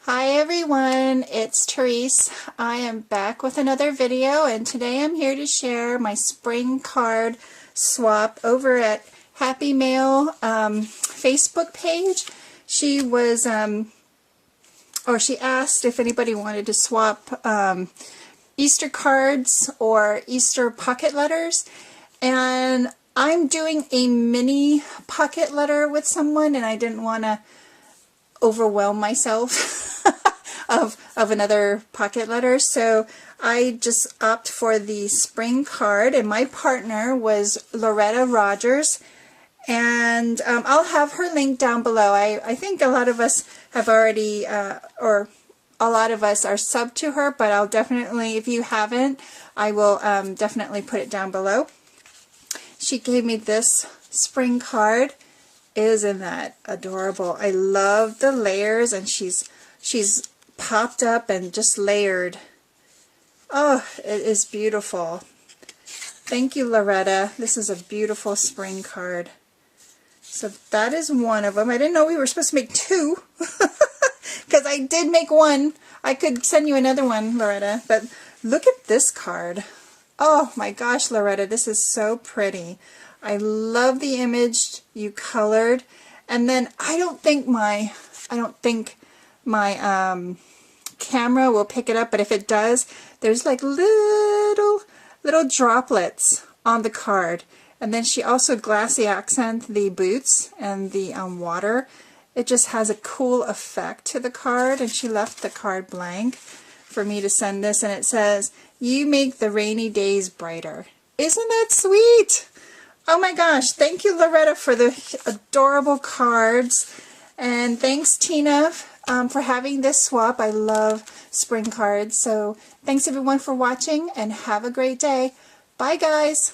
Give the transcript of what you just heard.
Hi everyone, it's Therese. I am back with another video, and today I'm here to share my spring card swap over at Happy Mail Facebook page. She was, she asked if anybody wanted to swap Easter cards or Easter pocket letters, and I'm doing a mini pocket letter with someone, and I didn't want to overwhelm myself of another pocket letter, so I just opt for the spring card, and my partner was Loretta Rodgers, and I'll have her link down below. I think a lot of us have already or a lot of us are subbed to her, but I'll definitely, if you haven't, I will definitely put it down below. She gave me this spring card. Isn't that adorable? I love the layers, and she's popped up and just layered. Oh, it is beautiful. Thank you, Loretta. This is a beautiful spring card. So that is one of them. I didn't know we were supposed to make two because I did make one. I could send you another one, Loretta, but look at this card. Oh my gosh, Loretta, this is so pretty. I love the image you colored, and then I don't think my camera will pick it up, but if it does, there's like little droplets on the card. And then she also glassy accent the boots and the water. It just has a cool effect to the card, and she left the card blank for me to send this, and it says, "You make the rainy days brighter." Isn't that sweet? Oh my gosh, thank you, Loretta, for the adorable cards. And thanks, Tina, for having this swap. I love spring cards. So thanks everyone for watching, and have a great day. Bye, guys.